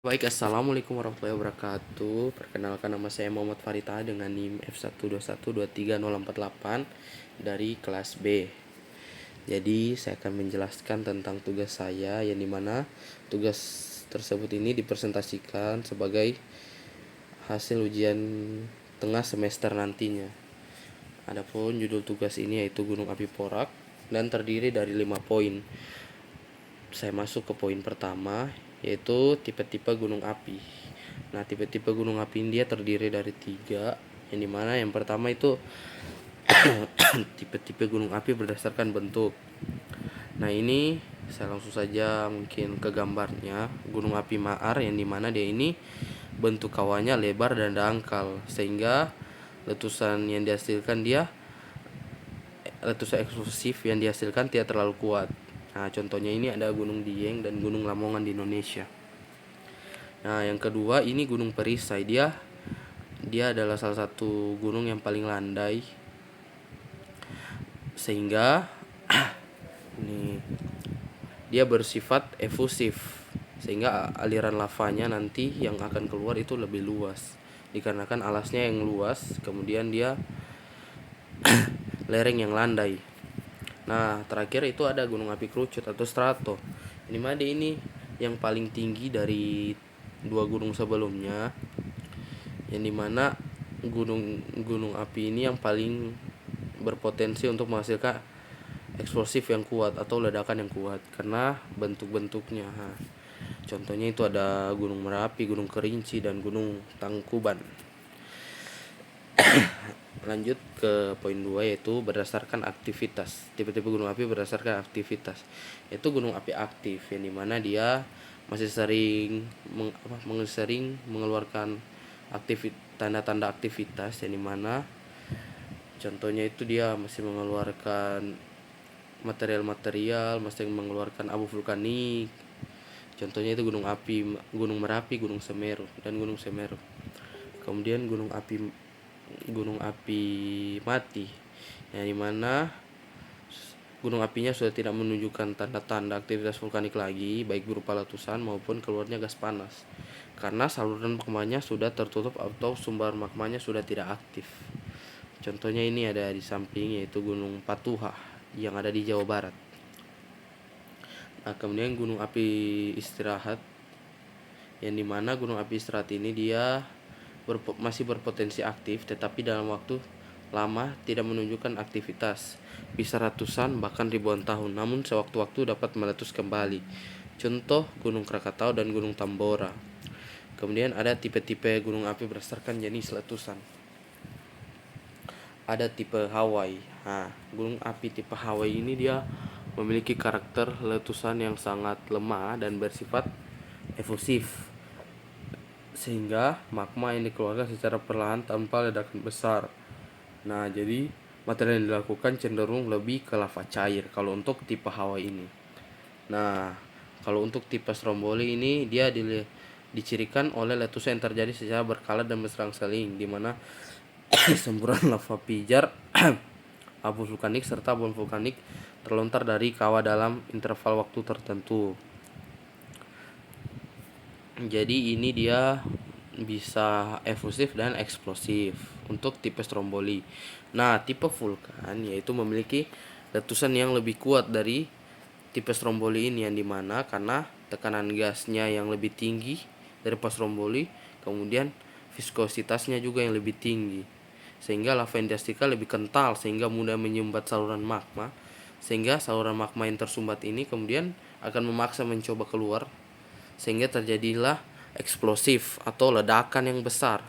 Baik, assalamualaikum warahmatullahi wabarakatuh. Perkenalkan, nama saya Muhammad Farita dengan NIM F12123023048 dari kelas B. Jadi saya akan menjelaskan tentang tugas saya, yang dimana tugas tersebut ini dipresentasikan sebagai hasil ujian tengah semester nantinya. Adapun judul tugas ini yaitu Gunung Api Porak dan terdiri dari 5 poin. Saya masuk ke poin pertama, yaitu tipe-tipe gunung api. Nah, tipe-tipe gunung api ini dia terdiri dari 3, yang dimana yang pertama itu tipe-tipe gunung api berdasarkan bentuk. Nah, ini saya langsung saja mungkin ke gambarnya. Gunung api Maar, yang dimana dia ini bentuk kawahnya lebar dan dangkal, sehingga letusan eksplosif yang dihasilkan tidak terlalu kuat. Nah, contohnya ini ada Gunung Dieng dan Gunung Lamongan di Indonesia. Nah, yang kedua ini Gunung Perisai. Dia adalah salah satu gunung yang paling landai, sehingga ini dia bersifat efusif, sehingga aliran lavanya nanti yang akan keluar itu lebih luas dikarenakan alasnya yang luas, kemudian dia lereng yang landai. Nah, terakhir itu ada Gunung Api Kerucut atau Strato. Ini yang paling tinggi dari dua gunung sebelumnya, yang dimana gunung api ini yang paling berpotensi untuk menghasilkan eksplosif yang kuat atau ledakan yang kuat karena bentuk-bentuknya. Contohnya itu ada Gunung Merapi, Gunung Kerinci, dan Gunung Tangkuban. Lanjut ke poin 2, yaitu berdasarkan aktivitas. Tipe-tipe gunung api berdasarkan aktivitas, yaitu gunung api aktif, yang dimana dia masih sering mengeluarkan tanda-tanda aktivitas, yang dimana contohnya itu dia masih mengeluarkan material-material, masih mengeluarkan abu vulkanik. Contohnya itu Gunung Merapi, Gunung Semeru, dan Gunung Semeru. Kemudian gunung api mati, yang dimana gunung apinya sudah tidak menunjukkan tanda-tanda aktivitas vulkanik lagi, baik berupa letusan maupun keluarnya gas panas, karena saluran magmanya sudah tertutup atau sumber magmanya sudah tidak aktif. Contohnya ini ada di samping, yaitu Gunung Patuha yang ada di Jawa Barat. Nah, kemudian gunung api istirahat, yang dimana gunung api istirahat ini dia masih berpotensi aktif, tetapi dalam waktu lama tidak menunjukkan aktivitas, bisa ratusan bahkan ribuan tahun, namun sewaktu-waktu dapat meletus kembali. Contoh Gunung Krakatau dan Gunung Tambora. Kemudian ada tipe-tipe gunung api berdasarkan jenis letusan. Ada tipe Hawaii. Nah, gunung api tipe Hawaii ini dia memiliki karakter letusan yang sangat lemah dan bersifat efusif, sehingga magma yang dikeluarkan secara perlahan tanpa ledakan besar. Nah, jadi material yang dilakukan cenderung lebih ke lava cair kalau untuk tipe Hawaii ini. Nah, kalau untuk tipe Stromboli ini dia dicirikan oleh letusan yang terjadi secara berkala dan berselang-seling, di mana semburan lava pijar, abu vulkanik, serta bom vulkanik terlontar dari kawah dalam interval waktu tertentu. Jadi ini dia bisa efusif dan eksplosif untuk tipe Stromboli. Nah, tipe vulkan yaitu memiliki letusan yang lebih kuat dari tipe Stromboli ini, yang dimana karena tekanan gasnya yang lebih tinggi dari pas Stromboli, kemudian viskositasnya juga yang lebih tinggi, sehingga lava yang dihasilkan lebih kental sehingga mudah menyumbat saluran magma, sehingga saluran magma yang tersumbat ini kemudian akan memaksa mencoba keluar, sehingga terjadilah eksplosif atau ledakan yang besar.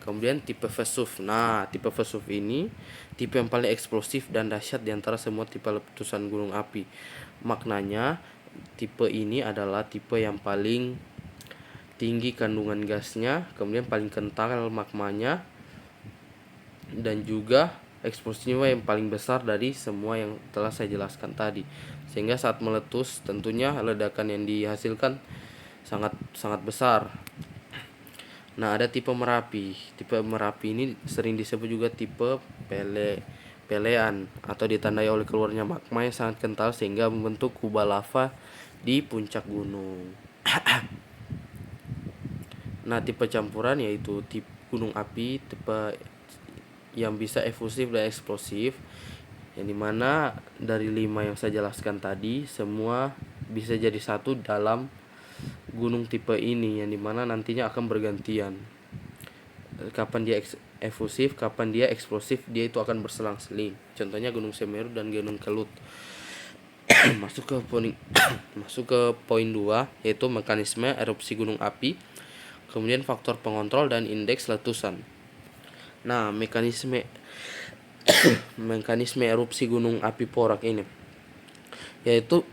Kemudian tipe Vesuv. Nah, tipe Vesuv ini tipe yang paling eksplosif dan dahsyat di antara semua tipe letusan gunung api. Maknanya tipe ini adalah tipe yang paling tinggi kandungan gasnya, kemudian paling kental magmanya, dan juga eksplosinya yang paling besar dari semua yang telah saya jelaskan tadi. Sehingga saat meletus tentunya ledakan yang dihasilkan sangat besar. Nah, ada tipe Merapi. Tipe Merapi ini sering disebut juga tipe pelean atau ditandai oleh keluarnya magma yang sangat kental sehingga membentuk kubah lava di puncak gunung. Nah, tipe campuran yaitu tipe gunung api tipe yang bisa efusif dan eksplosif, yang dimana dari 5 yang saya jelaskan tadi semua bisa jadi satu dalam gunung tipe ini, yang dimana nantinya akan bergantian kapan dia efusif, kapan dia eksplosif, dia itu akan berselang-seling. Contohnya Gunung Semeru dan Gunung Kelut. masuk ke poin masuk ke poin 2, yaitu mekanisme erupsi gunung api, kemudian faktor pengontrol dan indeks letusan. Nah, mekanisme erupsi gunung api Porak ini yaitu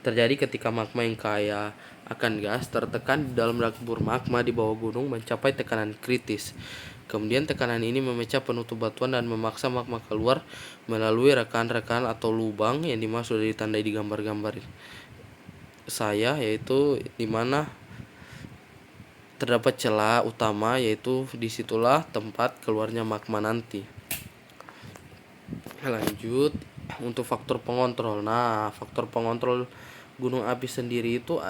terjadi ketika magma yang kaya akan gas tertekan di dalam dapur magma di bawah gunung mencapai tekanan kritis. Kemudian tekanan ini memecah penutup batuan dan memaksa magma keluar melalui rekan-rekan atau lubang yang dimaksud sudah ditandai di gambar-gambar saya, yaitu dimana terdapat celah utama, yaitu disitulah tempat keluarnya magma nanti. Lanjut untuk faktor pengontrol. Nah, faktor pengontrol gunung api sendiri itu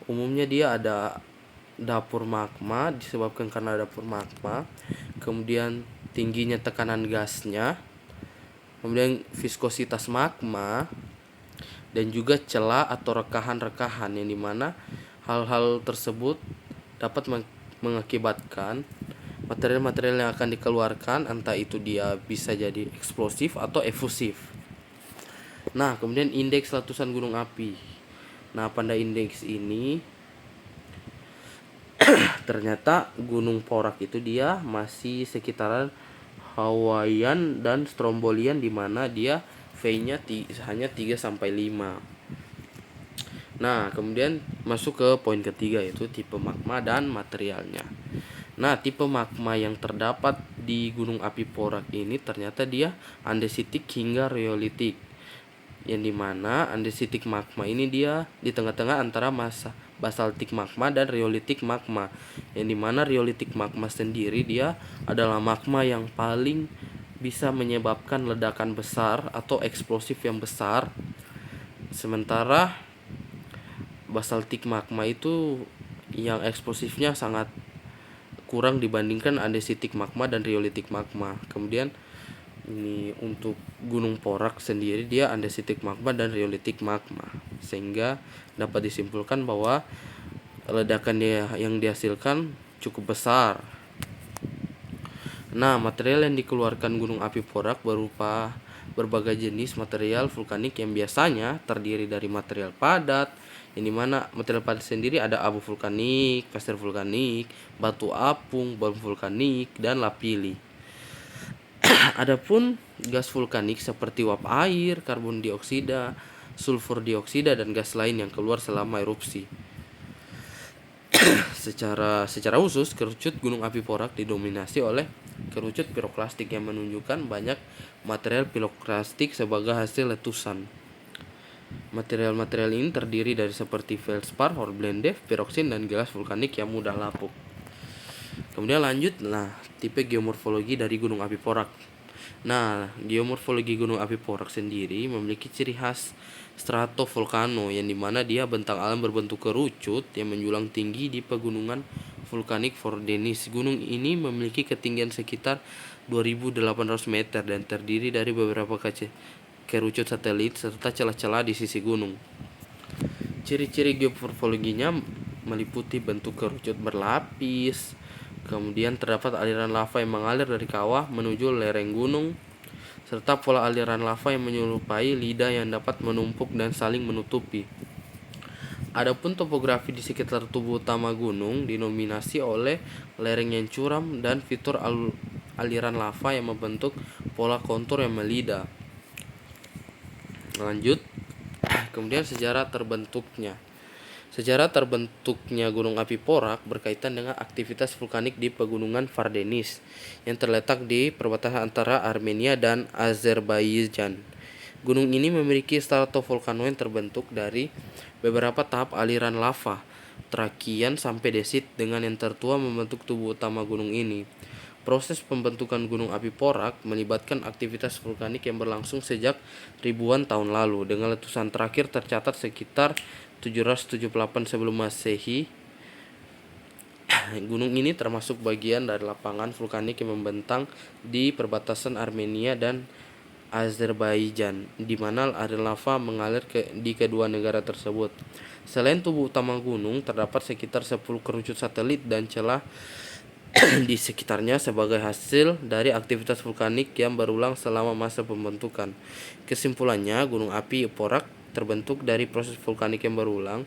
umumnya dia ada dapur magma, disebabkan karena dapur magma, kemudian tingginya tekanan gasnya, kemudian viskositas magma, dan juga celah atau rekahan-rekahan, yang dimana hal-hal tersebut dapat mengakibatkan material-material yang akan dikeluarkan, entah itu dia bisa jadi eksplosif atau efusif. Nah, kemudian indeks letusan gunung api. Nah, pada indeks ini ternyata Gunung Porak itu dia masih sekitaran Hawaiian dan Strombolian, di mana dia V-nya hanya 3 sampai 5. Nah, kemudian masuk ke poin ketiga, yaitu tipe magma dan materialnya. Nah, tipe magma yang terdapat di Gunung Api Porak ini ternyata dia andesitik hingga rhyolitik, yang dimana andesitik magma ini dia di tengah-tengah antara masa basaltik magma dan rhyolitik magma, yang dimana rhyolitik magma sendiri dia adalah magma yang paling bisa menyebabkan ledakan besar atau eksplosif yang besar, sementara basaltik magma itu yang eksplosifnya sangat kurang dibandingkan andesitik magma dan rhyolitik magma. Kemudian ini untuk Gunung Porak sendiri dia andesitik magma dan rhyolitik magma, sehingga dapat disimpulkan bahwa ledakan yang dihasilkan cukup besar. Nah, material yang dikeluarkan Gunung Api Porak berupa berbagai jenis material vulkanik yang biasanya terdiri dari material padat, yang dimana material padat sendiri ada abu vulkanik, pasir vulkanik, batu apung, bom vulkanik, dan lapili. Adapun gas vulkanik seperti uap air, karbon dioksida, sulfur dioksida, dan gas lain yang keluar selama erupsi. Secara khusus, kerucut Gunung Api Porak didominasi oleh kerucut piroklastik yang menunjukkan banyak material piroklastik sebagai hasil letusan. Material-material ini terdiri dari seperti feldspar, hornblende, piroksin, dan gas vulkanik yang mudah lapuk. Kemudian lanjut, tipe geomorfologi dari Gunung Api Porak. Nah, geomorfologi Gunung Api Porak sendiri memiliki ciri khas stratovolcano, yang dimana dia bentang alam berbentuk kerucut yang menjulang tinggi di pegunungan vulkanik Fordenis. Gunung ini memiliki ketinggian sekitar 2.800 meter dan terdiri dari beberapa kerucut satelit serta celah-celah di sisi gunung. Ciri-ciri geomorfologinya meliputi bentuk kerucut berlapis, kemudian terdapat aliran lava yang mengalir dari kawah menuju lereng gunung, serta pola aliran lava yang menyerupai lidah yang dapat menumpuk dan saling menutupi. Adapun topografi di sekitar tubuh utama gunung dinominasi oleh lereng yang curam dan fitur aliran lava yang membentuk pola kontur yang melida. Lanjut, kemudian sejarah terbentuknya. Sejarah terbentuknya Gunung Api Porak berkaitan dengan aktivitas vulkanik di pegunungan Vardenis yang terletak di perbatasan antara Armenia dan Azerbaijan. Gunung ini memiliki stratovolcano yang terbentuk dari beberapa tahap aliran lava, trakian sampai desit, dengan yang tertua membentuk tubuh utama gunung ini. Proses pembentukan Gunung Api Porak melibatkan aktivitas vulkanik yang berlangsung sejak ribuan tahun lalu, dengan letusan terakhir tercatat sekitar 778 sebelum Masehi gunung ini termasuk bagian dari lapangan vulkanik yang membentang di perbatasan Armenia dan Azerbaijan, di mana aliran lava mengalir di kedua negara tersebut. Selain tubuh utama gunung, terdapat sekitar 10 kerucut satelit dan celah di sekitarnya sebagai hasil dari aktivitas vulkanik yang berulang selama masa pembentukan. Kesimpulannya, gunung api Porak terbentuk dari proses vulkanik yang berulang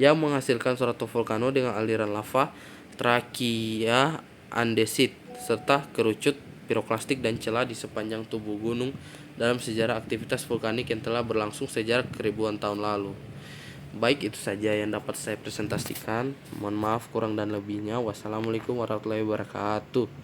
yang menghasilkan stratovolcano dengan aliran lava, trakea andesit, serta kerucut piroklastik dan celah di sepanjang tubuh gunung dalam sejarah aktivitas vulkanik yang telah berlangsung sejak ribuan tahun lalu. Baik, itu saja yang dapat saya presentasikan. Mohon maaf kurang dan lebihnya. Wassalamualaikum warahmatullahi wabarakatuh.